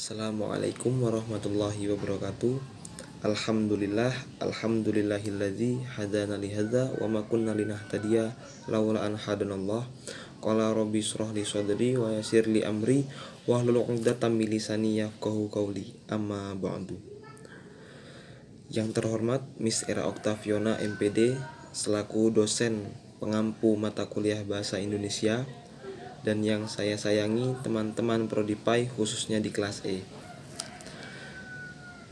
Assalamualaikum warahmatullahi wabarakatuh. Alhamdulillahilladzi hadana li hadza wa ma kunna linahtadiya laula an hadanallah. Qala rabbi shrah li sadri wa yassir li amri wahlul 'uqdatam min lisani yafqahu qawli. Amma ba'du. Yang terhormat Miss Era Octaviona MPD selaku dosen pengampu mata kuliah Bahasa Indonesia, dan yang saya sayangi teman-teman Prodipai khususnya di kelas E.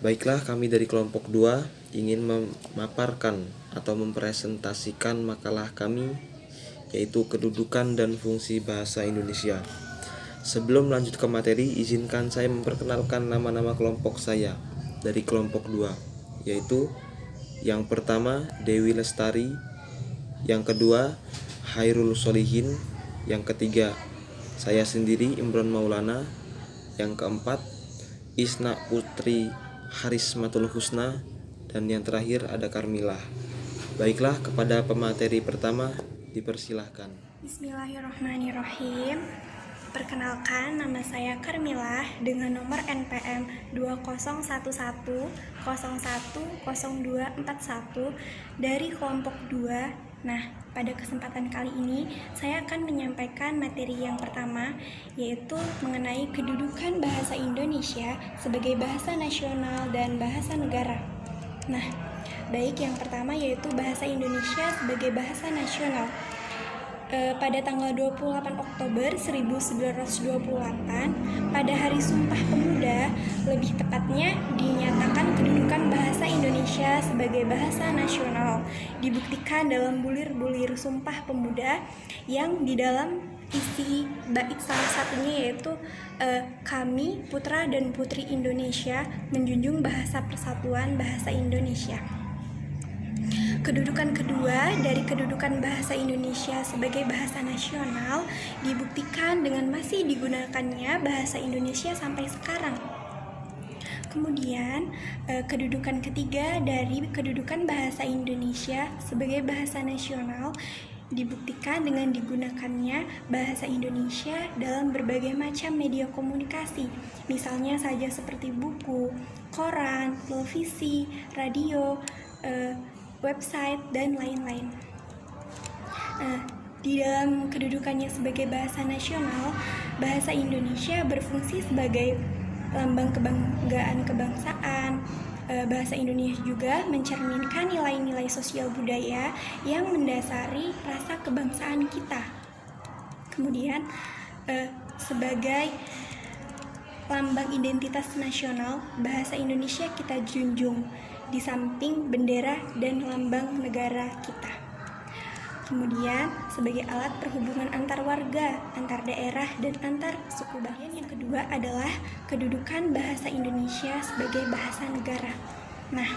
Baiklah, kami dari kelompok 2 ingin memaparkan atau mempresentasikan makalah kami, yaitu kedudukan dan fungsi bahasa Indonesia. Sebelum lanjut ke materi, izinkan saya memperkenalkan nama-nama kelompok saya dari kelompok 2, yaitu yang pertama Dewi Lestari, yang kedua Hairul Solihin, yang ketiga saya sendiri Imron Maulana, yang keempat Isna Putri Harismatul Husna, dan yang terakhir ada Karmilah. Baiklah, kepada pemateri pertama dipersilahkan. Bismillahirrahmanirrahim. Perkenalkan, nama saya Karmilah dengan nomor NPM 2011010241 dari kelompok 2. Nah, pada kesempatan kali ini saya akan menyampaikan materi yang pertama, yaitu mengenai kedudukan bahasa Indonesia sebagai bahasa nasional dan bahasa negara. Nah, baik, yang pertama yaitu bahasa Indonesia sebagai bahasa nasional. Pada tanggal 28 Oktober 1928, pada Hari Sumpah Pemuda, lebih tepatnya dinyatakan kedudukan bahasa Indonesia sebagai bahasa nasional, dibuktikan dalam bulir-bulir Sumpah Pemuda yang di dalam isi bait salah satunya yaitu kami putra dan putri Indonesia menjunjung bahasa persatuan bahasa Indonesia. Kedudukan kedua dari kedudukan bahasa Indonesia sebagai bahasa nasional dibuktikan dengan masih digunakannya bahasa Indonesia sampai sekarang. Kemudian, kedudukan ketiga dari kedudukan bahasa Indonesia sebagai bahasa nasional dibuktikan dengan digunakannya bahasa Indonesia dalam berbagai macam media komunikasi, misalnya saja seperti buku, koran, televisi, radio, website, dan lain-lain. Di dalam kedudukannya sebagai bahasa nasional, bahasa Indonesia berfungsi sebagai lambang kebanggaan kebangsaan. Bahasa Indonesia juga mencerminkan nilai-nilai sosial budaya yang mendasari rasa kebangsaan kita. Kemudian, sebagai lambang identitas nasional, bahasa Indonesia kita junjung di samping bendera dan lambang negara kita. Kemudian, sebagai alat perhubungan antar warga, antar daerah, dan antar suku bangsa. Yang kedua adalah kedudukan bahasa Indonesia sebagai bahasa negara. Nah,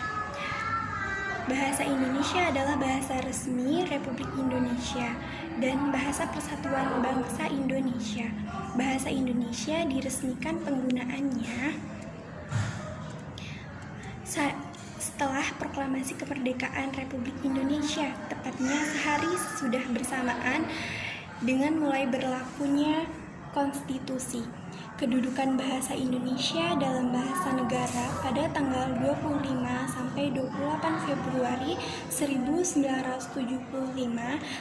bahasa Indonesia adalah bahasa resmi Republik Indonesia dan bahasa persatuan bangsa Indonesia. Bahasa Indonesia diresmikan penggunaannya setelah proklamasi kemerdekaan Republik Indonesia, tepatnya sehari sesudah bersamaan dengan mulai berlakunya konstitusi. Kedudukan bahasa Indonesia dalam bahasa negara pada tanggal 25 sampai 28 Februari 1975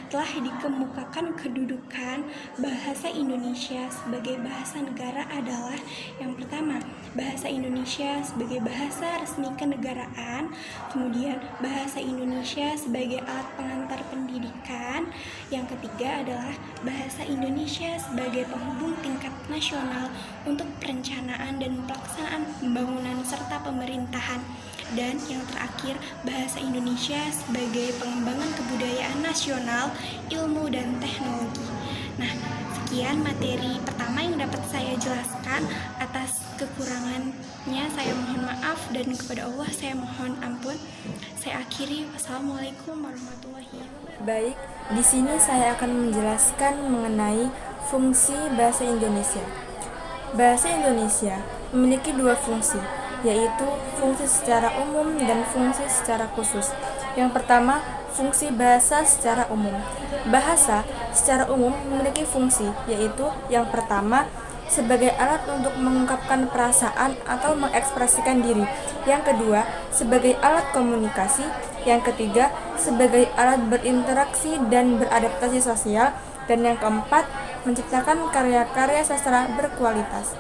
telah dikemukakan kedudukan bahasa Indonesia sebagai bahasa negara adalah yang pertama, bahasa Indonesia sebagai bahasa resmi kenegaraan, kemudian bahasa Indonesia sebagai alat pengantar pendidikan, yang ketiga adalah bahasa Indonesia sebagai penghubung tingkat nasional untuk perencanaan dan pelaksanaan pembangunan serta pemerintahan, dan yang terakhir bahasa Indonesia sebagai pengembangan kebudayaan nasional, ilmu, dan teknologi. Nah, sekian materi pertama yang dapat saya jelaskan. Atas kekurangannya saya mohon maaf, dan kepada Allah saya mohon ampun. Saya akhiri. Wassalamualaikum warahmatullahi wabarakatuh. Baik, di sini saya akan menjelaskan mengenai fungsi bahasa Indonesia. Bahasa Indonesia memiliki dua fungsi, yaitu fungsi secara umum dan fungsi secara khusus. Yang pertama, fungsi bahasa secara umum. Bahasa secara umum memiliki fungsi, yaitu yang pertama, sebagai alat untuk mengungkapkan perasaan atau mengekspresikan diri. Yang kedua, sebagai alat komunikasi. Yang ketiga, sebagai alat berinteraksi dan beradaptasi sosial. Dan yang keempat, menciptakan karya-karya sastra berkualitas.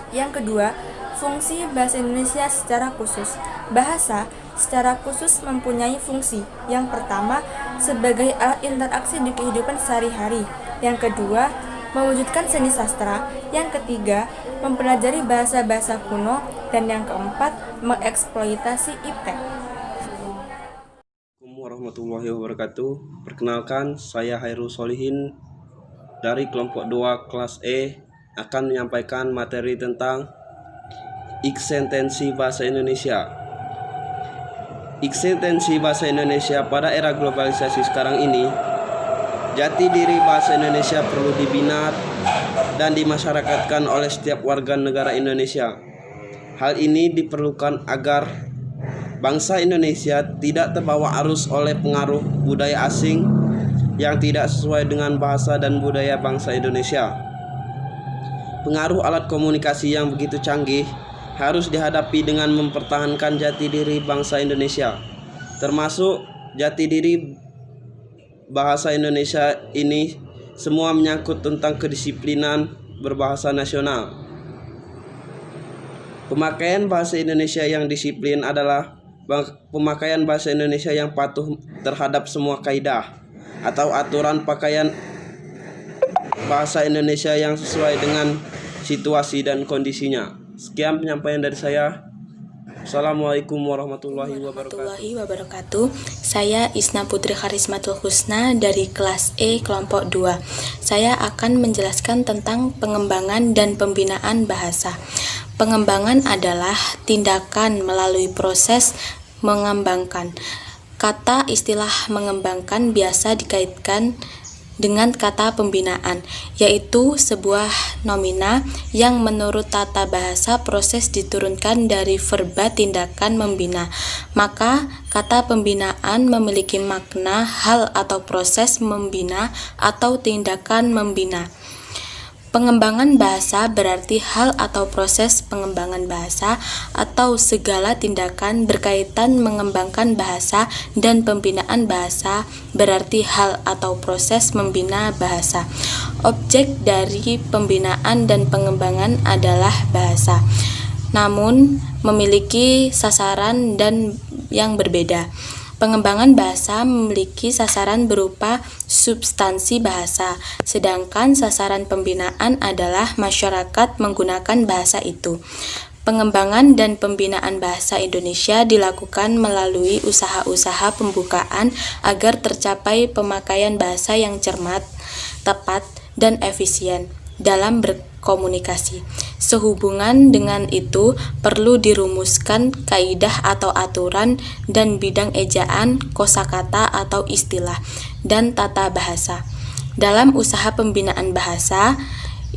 Yang kedua, fungsi bahasa Indonesia secara khusus. Bahasa secara khusus mempunyai fungsi. Yang pertama, sebagai alat interaksi di kehidupan sehari-hari. Yang kedua, mewujudkan seni sastra. Yang ketiga, mempelajari bahasa-bahasa kuno. Dan yang keempat, mengeksploitasi iptek. Assalamualaikum warahmatullahi wabarakatuh. Perkenalkan, saya Hairul Solihin dari kelompok 2 kelas E akan menyampaikan materi tentang ekstensi bahasa Indonesia. Ekstensi bahasa Indonesia pada era globalisasi sekarang ini, jati diri bahasa Indonesia perlu dibina dan dimasyarakatkan oleh setiap warga negara Indonesia. Hal ini diperlukan agar bangsa Indonesia tidak terbawa arus oleh pengaruh budaya asing yang tidak sesuai dengan bahasa dan budaya bangsa Indonesia. Pengaruh alat komunikasi yang begitu canggih harus dihadapi dengan mempertahankan jati diri bangsa Indonesia, termasuk jati diri bahasa Indonesia ini semua menyangkut tentang kedisiplinan berbahasa nasional. Pemakaian bahasa Indonesia yang disiplin adalah pemakaian bahasa Indonesia yang patuh terhadap semua kaidah atau aturan pakaian bahasa Indonesia yang sesuai dengan situasi dan kondisinya. Sekian penyampaian dari saya. Assalamualaikum warahmatullahi wabarakatuh. Saya Isna Putri Karismatul Husna dari kelas E kelompok 2. Saya akan menjelaskan tentang pengembangan dan pembinaan bahasa. Pengembangan adalah tindakan melalui proses mengembangkan. Kata istilah mengembangkan biasa dikaitkan dengan kata pembinaan, yaitu sebuah nomina yang menurut tata bahasa proses diturunkan dari verba tindakan membina. Maka kata pembinaan memiliki makna hal atau proses membina atau tindakan membina. Pengembangan bahasa berarti hal atau proses pengembangan bahasa atau segala tindakan berkaitan mengembangkan bahasa, dan pembinaan bahasa berarti hal atau proses membina bahasa. Objek dari pembinaan dan pengembangan adalah bahasa, namun memiliki sasaran dan yang berbeda. Pengembangan bahasa memiliki sasaran berupa substansi bahasa, sedangkan sasaran pembinaan adalah masyarakat menggunakan bahasa itu. Pengembangan dan pembinaan bahasa Indonesia dilakukan melalui usaha-usaha pembukaan agar tercapai pemakaian bahasa yang cermat, tepat, dan efisien dalam berkomunikasi. Sehubungan dengan itu, perlu dirumuskan kaidah atau aturan dan bidang ejaan, kosakata atau istilah, dan tata bahasa. Dalam usaha pembinaan bahasa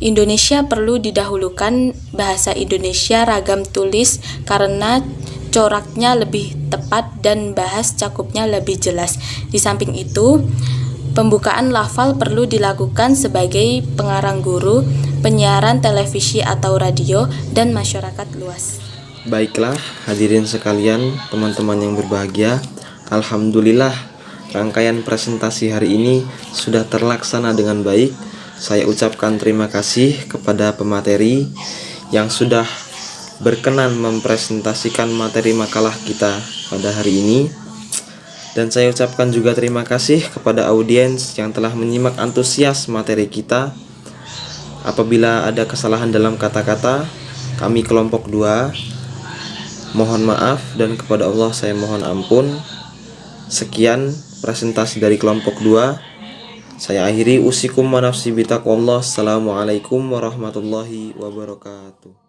Indonesia perlu didahulukan bahasa Indonesia ragam tulis karena coraknya lebih tepat dan bahas cakupnya lebih jelas. Di samping itu, pembukaan lafal perlu dilakukan sebagai pengarang guru, penyiaran televisi atau radio, dan masyarakat luas. Baiklah, hadirin sekalian, teman-teman yang berbahagia, alhamdulillah rangkaian presentasi hari ini sudah terlaksana dengan baik. Saya ucapkan terima kasih kepada pemateri yang sudah berkenan mempresentasikan materi makalah kita pada hari ini. Dan saya ucapkan juga terima kasih kepada audiens yang telah menyimak antusias materi kita. Apabila ada kesalahan dalam kata-kata, kami kelompok 2 mohon maaf, dan kepada Allah saya mohon ampun. Sekian presentasi dari kelompok 2. Saya akhiri, usikum wa nafsi bitaqwallah. Assalamualaikum warahmatullahi wabarakatuh.